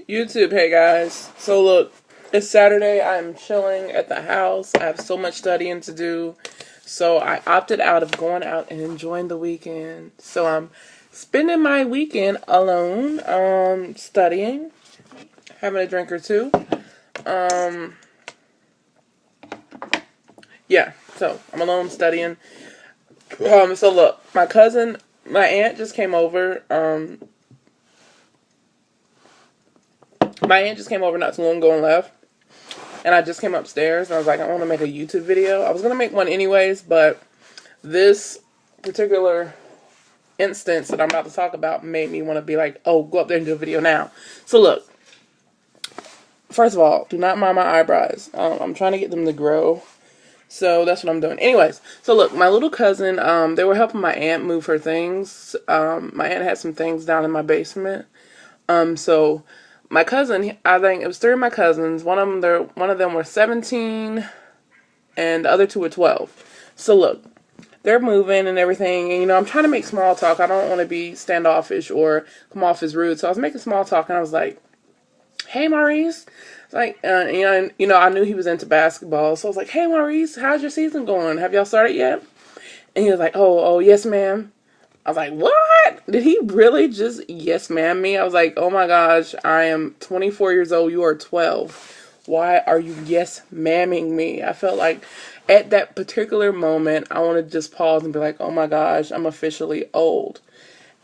YouTube, hey guys. So look, it's Saturday. I'm chilling at the house. I have so much studying to do. So I opted out of going out and enjoying the weekend. So I'm spending my weekend alone, studying, having a drink or two. Yeah, so I'm alone studying. So look, my aunt just came over. My aunt just came over not too long ago and left. And I just came upstairs and I was like, I want to make a YouTube video. I was going to make one anyways, but this particular instance that I'm about to talk about made me want to be like, oh, go up there and do a video now. So look, first of all, do not mind my eyebrows. I'm trying to get them to grow. So that's what I'm doing. Anyways, so look, my little cousin, they were helping my aunt move her things. My aunt had some things down in my basement. So my cousin, I think it was three of my cousins. One of them were 17, and the other two were 12. So look, they're moving and everything, and I'm trying to make small talk. I don't want to be standoffish or come off as rude. So I was making small talk, and I was like, "Hey, Maurice." Like, I knew he was into basketball, so I was like, "Hey, Maurice, how's your season going? Have y'all started yet?" And he was like, "Oh, yes, ma'am." I was like, what? Did he really just yes ma'am me? I was like, oh my gosh, I am 24 years old. You are 12. Why are you yes ma'aming me? I felt like at that particular moment, I wanted to just pause and be like, oh my gosh, I'm officially old.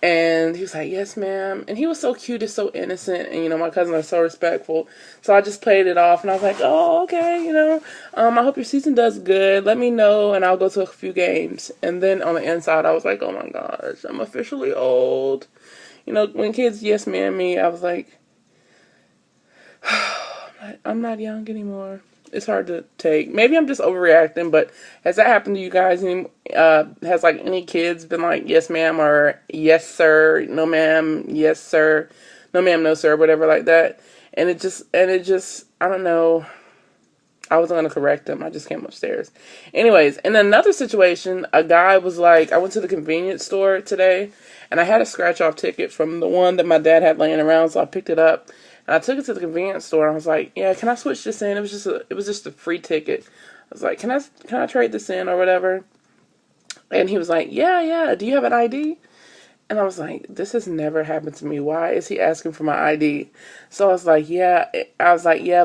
And he was like, yes, ma'am. And he was so cute and so innocent. And, my cousins are so respectful. So I just played it off. And I was like, oh, okay, I hope your season does good. Let me know. And I'll go to a few games. And then on the inside, I was like, oh, my gosh, I'm officially old. When kids yes, ma'am me, I was like, I'm not young anymore. It's hard to take. Maybe I'm just overreacting, but has that happened to you guys? Has any kids been like, yes ma'am, or yes sir, no ma'am, yes sir, no ma'am, no sir, whatever like that? And it just, I don't know. I wasn't going to correct him. I just came upstairs. Anyways, in another situation, a guy was like, I went to the convenience store today, and I had a scratch-off ticket from the one that my dad had laying around, so I picked it up. And I took it to the convenience store, and I was like, yeah, can I switch this in? It was just a free ticket. I was like, can I trade this in or whatever? And he was like, yeah, do you have an ID? And I was like, this has never happened to me. Why is he asking for my ID? So I was like, yeah,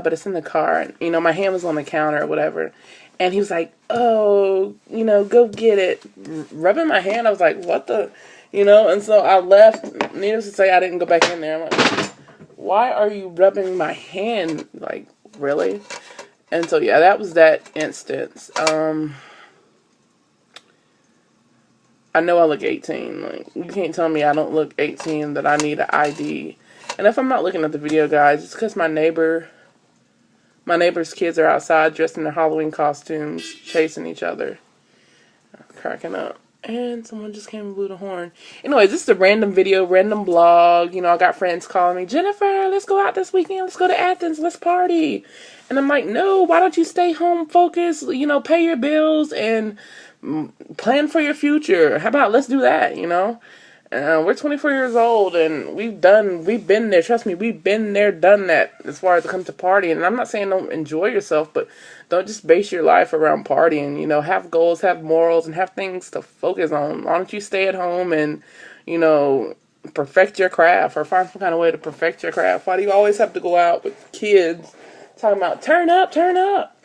but it's in the car. And, my hand was on the counter or whatever. And he was like, oh, go get it. Rubbing my hand, I was like, what the, and so I left. Needless to say, I didn't go back in there. I'm like, why are you rubbing my hand? Like, really? And so, yeah, that was that instance. I know I look 18. Like, you can't tell me I don't look 18, that I need an ID. And if I'm not looking at the video, guys, it's because my neighbor's kids are outside dressed in their Halloween costumes, chasing each other. Cracking up. And someone just came and blew the horn. Anyways, this is a random video, random blog. I got friends calling me, Jennifer, let's go out this weekend. Let's go to Athens. Let's party. And I'm like, no, why don't you stay home, focus, pay your bills and plan for your future. How about let's do that, we're 24 years old and we've been there. Trust me, we've been there, done that as far as it comes to partying. And I'm not saying don't enjoy yourself, but don't just base your life around partying. Have goals, have morals, and have things to focus on. Why don't you stay at home and, perfect your craft or find some kind of way to perfect your craft? Why do you always have to go out with kids talking about turn up, turn up?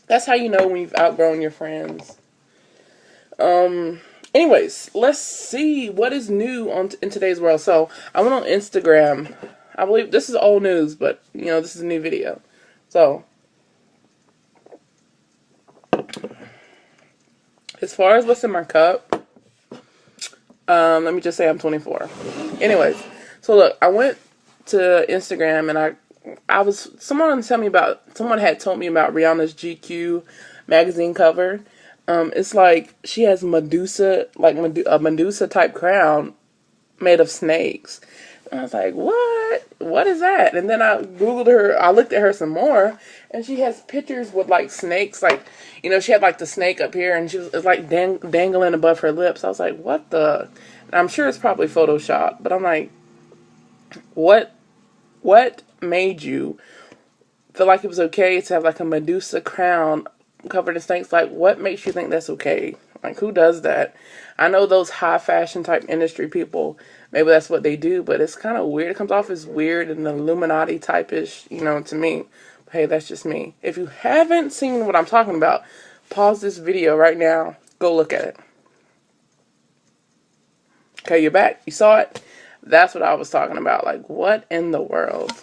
That's how you know when you've outgrown your friends. Anyways, let's see what is new in today's world. So I went on Instagram. I believe this is old news, but this is a new video. So as far as what's in my cup, let me just say I'm 24. Anyways, so look, I went to Instagram and someone had told me about Rihanna's GQ magazine cover. It's like she has Medusa, like a Medusa type crown made of snakes. And I was like, what? What is that? And then I Googled her, I looked at her some more, and she has pictures with like snakes, like, she had like the snake up here, and it's like dangling above her lips. I was like, what the? And I'm sure it's probably Photoshopped, but I'm like, what made you feel like it was okay to have like a Medusa crown covered in snakes? Like, what makes you think that's okay? Like, who does that? I know those high fashion type industry people, maybe that's what they do, but it's kind of weird. It comes off as weird and Illuminati type-ish, you know, to me. But hey, that's just me. If you haven't seen what I'm talking about, pause this video right now. Go look at it. Okay, you're back. You saw it? That's what I was talking about. Like, what in the world?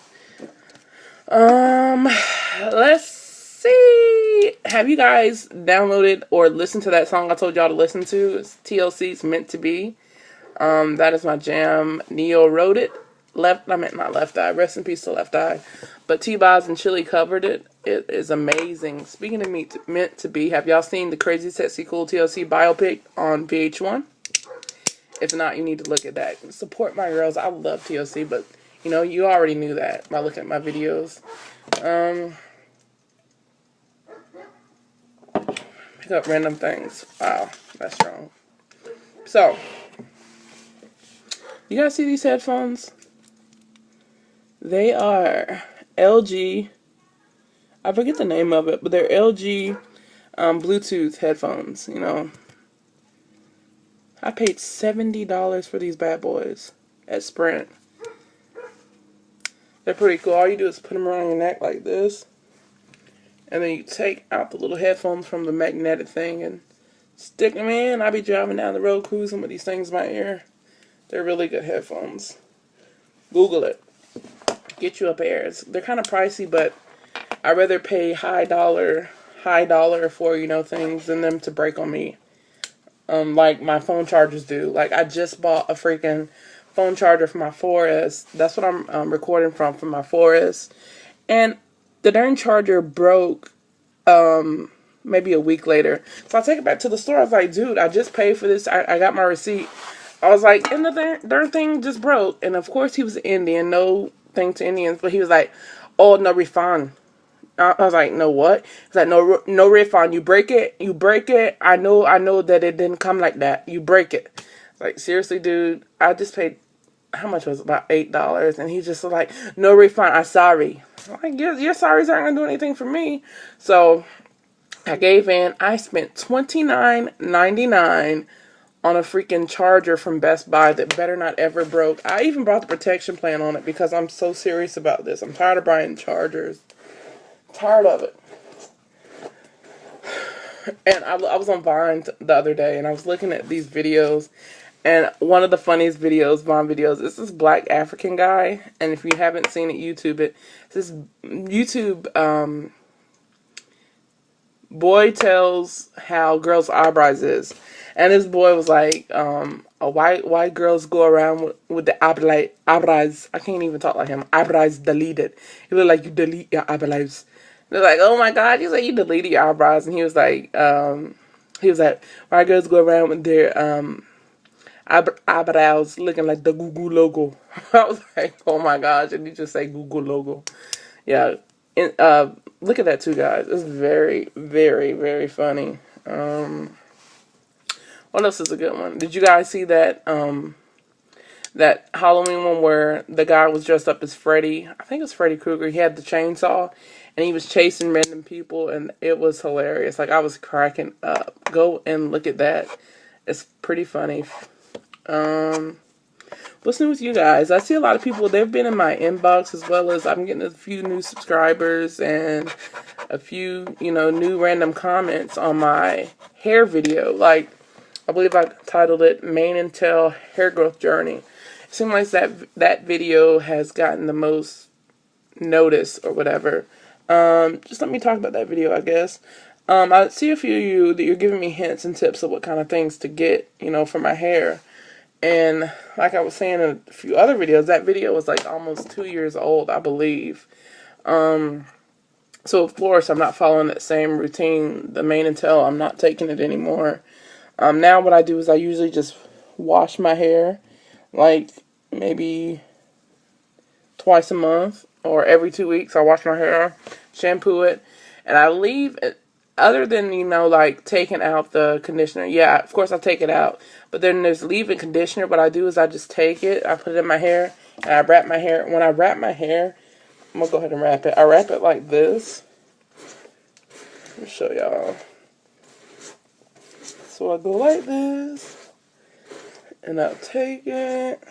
Let's see. Have you guys downloaded or listened to that song I told y'all to listen to? It's TLC's Meant to Be. That is my jam. Neo wrote it. Not Left Eye. Rest in peace to Left Eye. But T-Boz and Chili covered it. It is amazing. Speaking of Meant to Be, have y'all seen the Crazy Sexy Cool TLC biopic on VH1? If not, you need to look at that. Support my girls. I love TLC, but you know, you already knew that by looking at my videos. Pick up random things. Wow, that's strong. So, you guys see these headphones? They are LG. I forget the name of it, but they're LG Bluetooth headphones, you know. I paid $70 for these bad boys at Sprint. They're pretty cool. All you do is put them around your neck like this. And then you take out the little headphones from the magnetic thing and stick them in. I be driving down the road cruising with these things in my ear. They're really good headphones. Google it. Get you a pair. They're kind of pricey, but I'd rather pay high dollar for, you know, things than them to break on me. Like my phone chargers do. Like, I just bought a freaking phone charger for my 4S. That's what I'm recording from my 4S. And the darn charger broke maybe a week later. So I take it back to the store. I was like, dude, I just paid for this. I got my receipt. I was like, and the darn thing just broke. And of course he was Indian. No thing to Indians. But he was like, oh, no refund. I was like, no what? He's like, no refund. You break it. I know that it didn't come like that. You break it. Like, seriously, dude, I just paid, how much was it? About $8. And he just was like, no refund. I'm sorry. I'm like, your sorry's aren't going to do anything for me. So I gave in. I spent $29.99 on a freaking charger from Best Buy that better not ever broke. I even brought the protection plan on it because I'm so serious about this. I'm tired of buying chargers. Tired of it. And I was on Vine the other day, and I was looking at these videos, and one of the funniest videos, Vine videos, is this black African guy, and if you haven't seen it, YouTube it. It's this YouTube boy tells how girls' eyebrows is, and this boy was like, why girls go around with the eyebrows? I can't even talk like him. Eyebrows deleted. He look like you delete your eyebrows. They're like, oh my God, you say you deleted your eyebrows. And he was like, why girls go around with their eyebrows looking like the Google logo. I was like, oh my gosh, and you just say Google logo. Yeah, and, look at that too, guys. It's very, very, very funny. What else is a good one? Did you guys see that that Halloween one where the guy was dressed up as Freddy? I think it was Freddy Krueger. He had the chainsaw, and he was chasing random people, and it was hilarious. Like, I was cracking up. Go and look at that. It's pretty funny. What's new with you guys? I see a lot of people, they've been in my inbox, as well as I'm getting a few new subscribers and a few, you know, new random comments on my hair video. Like, I believe I titled it Mane and Tail Hair Growth Journey. It seems like that video has gotten the most notice or whatever. Just let me talk about that video, I guess. I see a few of you that you're giving me hints and tips of what kind of things to get, you know, for my hair. And like I was saying in a few other videos, that video was like almost 2 years old, I believe. So of course I'm not following that same routine, the mane and tail. I'm not taking it anymore. Now what I do is I usually just wash my hair like maybe twice a month or every 2 weeks. I wash my hair, shampoo it, and I leave it. Other than, you know, like taking out the conditioner. Yeah, of course I take it out. But then there's leave-in conditioner. What I do is I just take it, I put it in my hair, and I wrap my hair. When I wrap my hair, I'm gonna go ahead and wrap it. I wrap it like this. Let me show y'all. So I go like this, and I'll take it.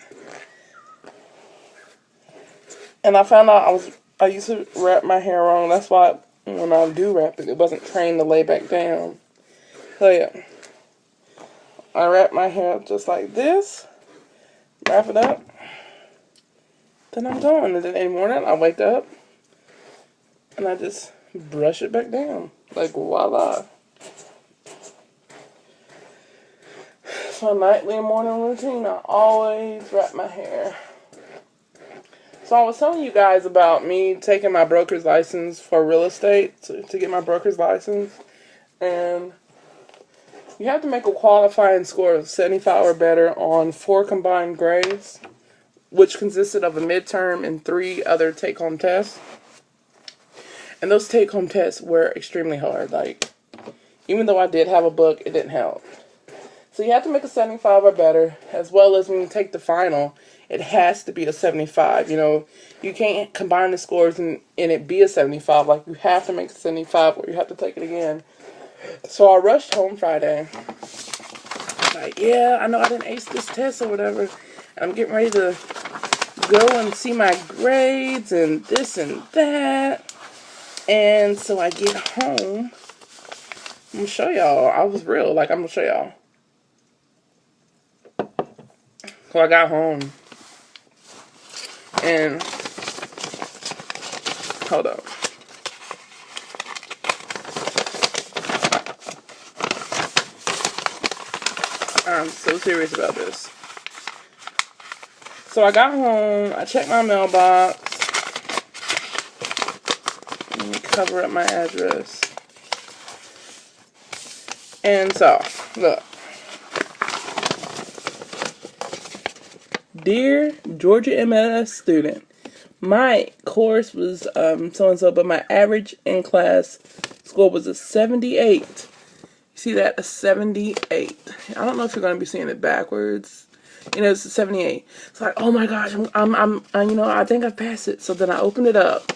And I found out I used to wrap my hair wrong. That's why when I do wrap it, it wasn't trained to lay back down. So yeah, I wrap my hair up just like this, wrap it up, then I'm done. And then in the morning I wake up and I just brush it back down. Like voila. My nightly and morning routine, I always wrap my hair. So I was telling you guys about me taking my broker's license for real estate, to get my broker's license. And you have to make a qualifying score of 75 or better on 4 combined grades, which consisted of a midterm and 3 other take-home tests. And those take-home tests were extremely hard. Like, even though I did have a book, it didn't help. So you have to make a 75 or better, as well as when you take the final, it has to be a 75. You know, you can't combine the scores and it be a 75. Like, you have to make a 75 or you have to take it again. So I rushed home Friday. Like, yeah, I know I didn't ace this test or whatever. And I'm getting ready to go and see my grades and this and that. And so I get home. I'm going to show y'all. I was real. Like, I'm going to show y'all. So I got home, and hold up. I'm so serious about this. So I got home, I checked my mailbox, let me cover up my address, and so, look. Dear Georgia MS student, my course was so-and-so, but my average in class score was a 78. You see that? A 78. I don't know if you're going to be seeing it backwards. You know, it's a 78. It's like, oh my gosh, I'm you know, I think I've passed it. So then I opened it up.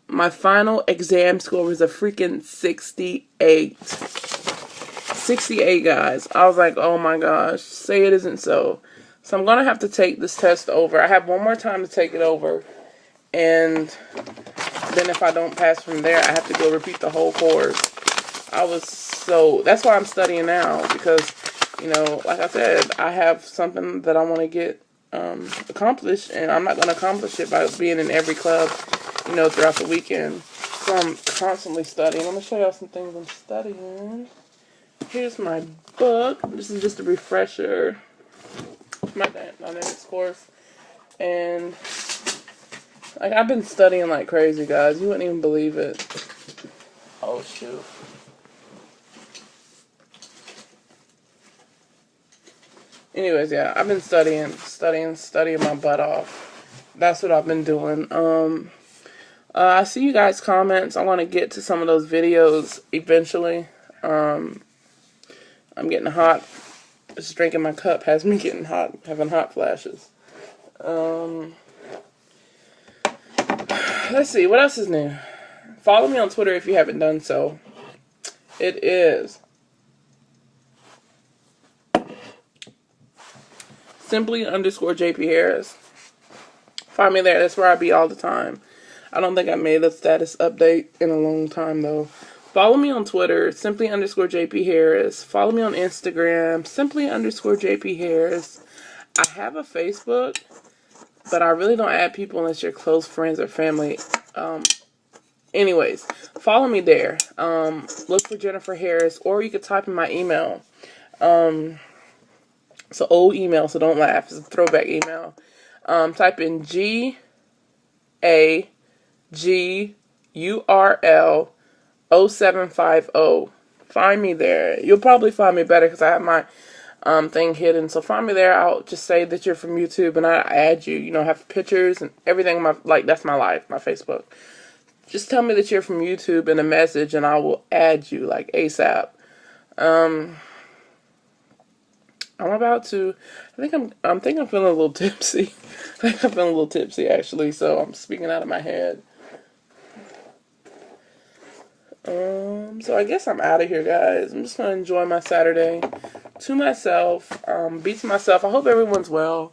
My final exam score was a freaking 68. 68, guys. I was like, oh my gosh, say it isn't so. So I'm going to have to take this test over. I have one more time to take it over. And then if I don't pass from there, I have to go repeat the whole course. That's why I'm studying now. Because, you know, like I said, I have something that I want to get accomplished. And I'm not going to accomplish it by being in every club, you know, throughout the weekend. So I'm constantly studying. I'm going to show y'all some things I'm studying. Here's my book. This is just a refresher. My dynamics course, and like I've been studying like crazy, guys. You wouldn't even believe it. Oh shoot. Anyways, yeah, I've been studying my butt off. That's what I've been doing. I see you guys' comments. I want to get to some of those videos eventually. I'm getting hot. Just drinking my cup has me getting hot, having hot flashes. Let's see, what else is new? Follow me on Twitter if you haven't done so. It is simply_JP Harris. Find me there. That's where I be all the time. I don't think I made a status update in a long time though. Follow me on Twitter, simply_JP Harris. Follow me on Instagram, simply_JP Harris. I have a Facebook, but I really don't add people unless you're close friends or family. Anyways, follow me there. Look for Jennifer Harris, or you could type in my email. It's an old email, so don't laugh. It's a throwback email. Type in GAGURL 0750. Find me there. You'll probably find me better because I have my thing hidden. So find me there. I'll just say that you're from YouTube and I add you. You know, have pictures and everything. That's my life, my Facebook. Just tell me that you're from YouTube in a message and I will add you like ASAP. I'm about to. I think I'm feeling a little tipsy. I think I'm feeling a little tipsy actually. So I'm speaking out of my head. So I guess I'm out of here, guys. I'm just gonna enjoy my Saturday to myself. Be to myself. I hope everyone's well.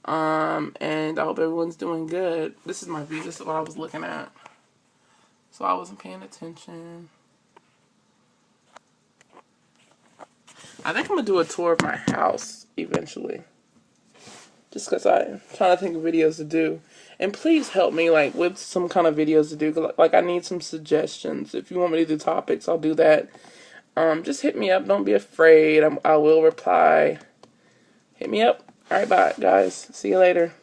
And I hope everyone's doing good. This is my view. This is what I was looking at. So I wasn't paying attention. I think I'm going to do a tour of my house eventually. Just because I'm trying to think of videos to do. And please help me, like, with some kind of videos to do. 'Cause, like, I need some suggestions. If you want me to do topics, I'll do that. Just hit me up. Don't be afraid. I will reply. Hit me up. Alright, bye, guys. See you later.